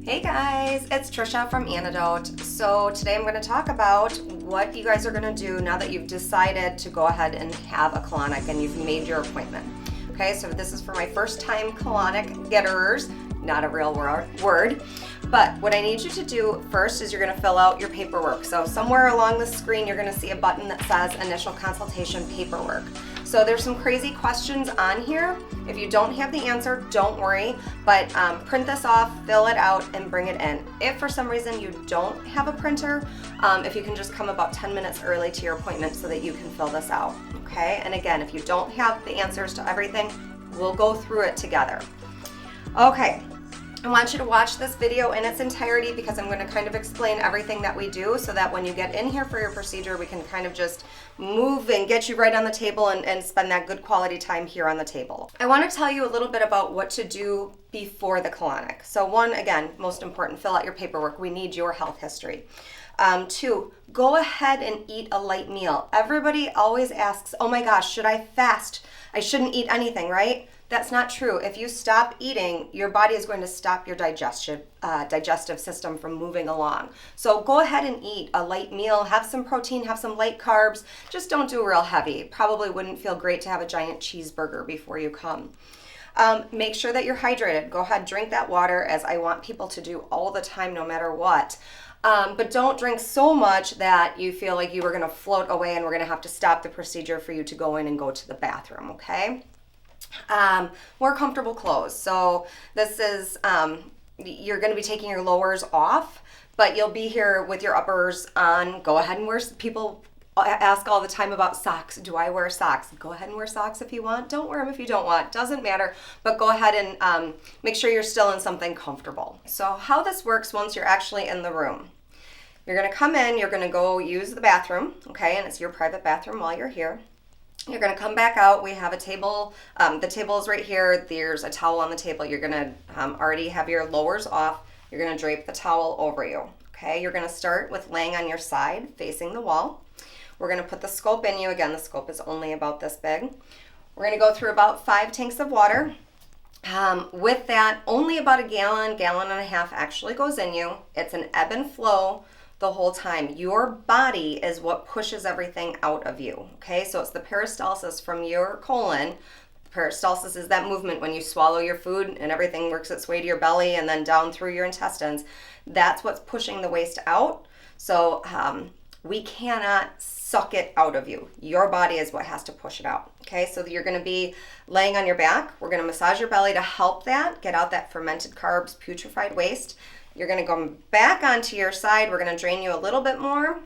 Hey guys, it's Tricia from Antidote. So today I'm going to talk about what you guys are going to do now that you've decided to go ahead and have a colonic and you've made your appointment. Okay, so this is for my first time colonic getterers, not a real word. But what I need you to do first is you're going to fill out your paperwork. So somewhere along the screen you're going to see a button that says initial consultation paperwork. So there's some crazy questions on here. If you don't have the answer, don't worry, but print this off, fill it out, and bring it in. If for some reason you don't have a printer, if you can just come about 10 minutes early to your appointment so that you can fill this out, okay? And again, if you don't have the answers to everything, we'll go through it together. Okay. I want you to watch this video in its entirety because I'm going to kind of explain everything that we do so that when you get in here for your procedure, we can kind of just move and get you right on the table and spend that good quality time here on the table. I want to tell you a little bit about what to do before the colonic. So one, again, most important, fill out your paperwork. We need your health history. Two, go ahead and eat a light meal. Everybody always asks, oh my gosh, should I fast? I shouldn't eat anything, right? That's not true. If you stop eating, your body is going to stop your digestive system from moving along. So go ahead and eat a light meal, have some protein, have some light carbs. Just don't do real heavy. Probably wouldn't feel great to have a giant cheeseburger before you come. Make sure that you're hydrated. Go ahead, drink that water, as I want people to do all the time, no matter what. But don't drink so much that you feel like you are going to float away and we're going to have to stop the procedure for you to go in and go to the bathroom, okay? Wear comfortable clothes. So this is, you're going to be taking your lowers off, but you'll be here with your uppers on. Go ahead and wear, people ask all the time about socks. Do I wear socks? Go ahead and wear socks if you want. Don't wear them if you don't want. Doesn't matter, but go ahead and make sure you're still in something comfortable. So how this works once you're actually in the room. You're going to come in, you're going to go use the bathroom, okay, and it's your private bathroom while you're here. You're going to come back out. We have a table. The table is right here. There's a towel on the table. You're going to already have your lowers off. You're going to drape the towel over you. Okay, you're going to start with laying on your side facing the wall. We're going to put the scope in you. Again, the scope is only about this big. We're going to go through about 5 tanks of water. With that, only about a gallon and a half actually goes in you. It's an ebb and flow the whole time. Your body is what pushes everything out of you, okay? So it's the peristalsis from your colon. Peristalsis is that movement when you swallow your food and everything works its way to your belly and then down through your intestines. That's what's pushing the waste out. So we cannot suck it out of you. Your body is what has to push it out, okay? So you're going to be laying on your back. We're going to massage your belly to help that, get out that fermented carbs, putrefied waste. You're going to go back onto your side. We're going to drain you a little bit more.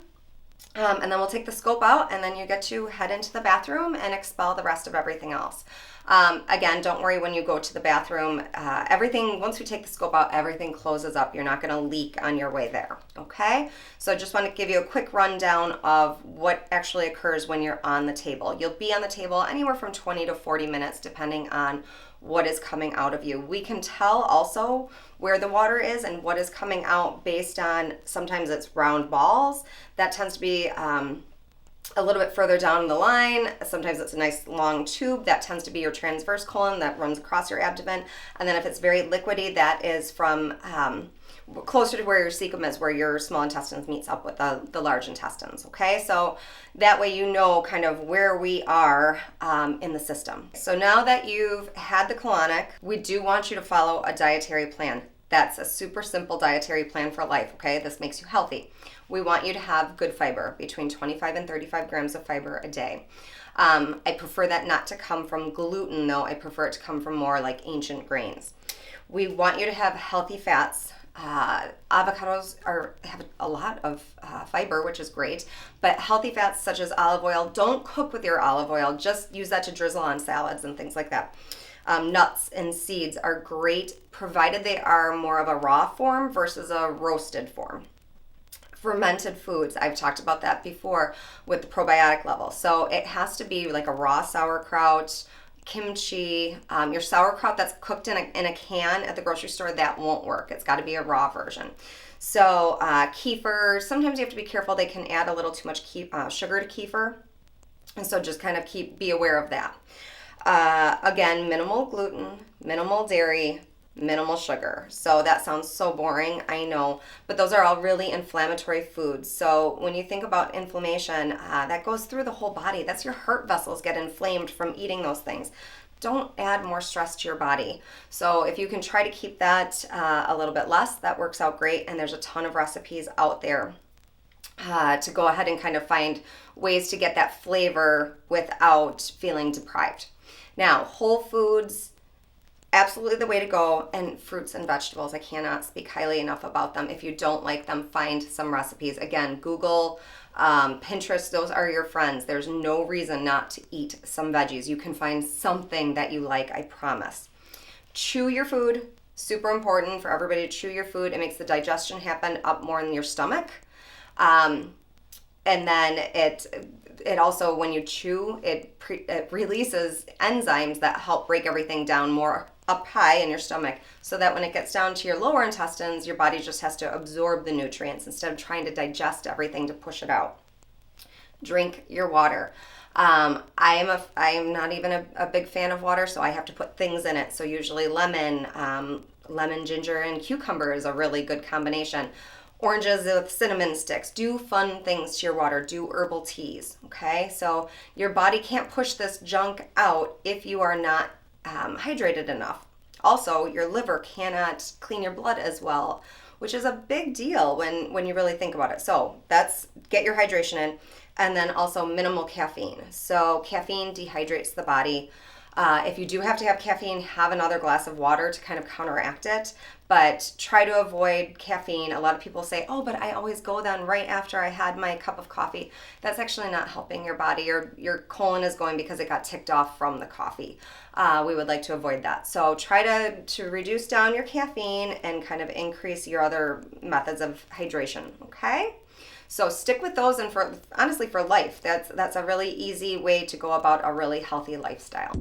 And then we'll take the scope out and then you get to head into the bathroom and expel the rest of everything else. Again, don't worry when you go to the bathroom. Everything, once we take the scope out, everything closes up. You're not going to leak on your way there, okay? So I just want to give you a quick rundown of what actually occurs when you're on the table. You'll be on the table anywhere from 20 to 40 minutes depending on what is coming out of you. We can tell also where the water is and what is coming out based on, sometimes it's round balls. That tends to be a little bit further down the line. Sometimes it's a nice long tube. That tends to be your transverse colon that runs across your abdomen. And then if it's very liquidy, that is from closer to where your cecum is, where your small intestines meets up with the large intestines, okay? So that way you know kind of where we are in the system. So now that you've had the colonic, we do want you to follow a dietary plan. That's a super simple dietary plan for life, okay? This makes you healthy. We want you to have good fiber, between 25 and 35 grams of fiber a day. I prefer that not to come from gluten, though. I prefer it to come from more like ancient grains. We want you to have healthy fats. Avocados have a lot of fiber, which is great, but healthy fats such as olive oil, don't cook with your olive oil. Just use that to drizzle on salads and things like that. Nuts and seeds are great, provided they are more of a raw form versus a roasted form. Fermented foods, I've talked about that before with the probiotic level. So it has to be like a raw sauerkraut, kimchi, your sauerkraut that's cooked in a can at the grocery store, that won't work. It's got to be a raw version. So kefir, sometimes you have to be careful. They can add a little too much sugar to kefir. And so just kind of be aware of that. Again, minimal gluten, minimal dairy, minimal sugar. So that sounds so boring, I know, but those are all really inflammatory foods. So when you think about inflammation, that goes through the whole body. That's your heart vessels get inflamed from eating those things. Don't add more stress to your body. So if you can try to keep that a little bit less, that works out great. And there's a ton of recipes out there to go ahead and kind of find ways to get that flavor without feeling deprived. Now, whole foods, absolutely the way to go, and fruits and vegetables. I cannot speak highly enough about them. If you don't like them, find some recipes. Again, Google, Pinterest, those are your friends. There's no reason not to eat some veggies. You can find something that you like, I promise. Chew your food. Super important for everybody to chew your food. It makes the digestion happen up more in your stomach. And then it also, when you chew, it releases enzymes that help break everything down more up high in your stomach, so that when it gets down to your lower intestines, your body just has to absorb the nutrients instead of trying to digest everything to push it out. Drink your water. I am not even a big fan of water, so I have to put things in it. So usually lemon, ginger, and cucumber is a really good combination. Oranges with cinnamon sticks. Do fun things to your water. Do herbal teas, okay? So your body can't push this junk out if you are not hydrated enough. Also, your liver cannot clean your blood as well, which is a big deal when you really think about it. So that's, get your hydration in, and then also minimal caffeine. So caffeine dehydrates the body. If you do have to have caffeine, have another glass of water to kind of counteract it, but try to avoid caffeine. A lot of people say, oh, but I always go then right after I had my cup of coffee. That's actually not helping your body. Your colon is going because it got ticked off from the coffee. We would like to avoid that. So try to reduce down your caffeine and kind of increase your other methods of hydration, okay? So stick with those, and honestly for life, that's a really easy way to go about a really healthy lifestyle.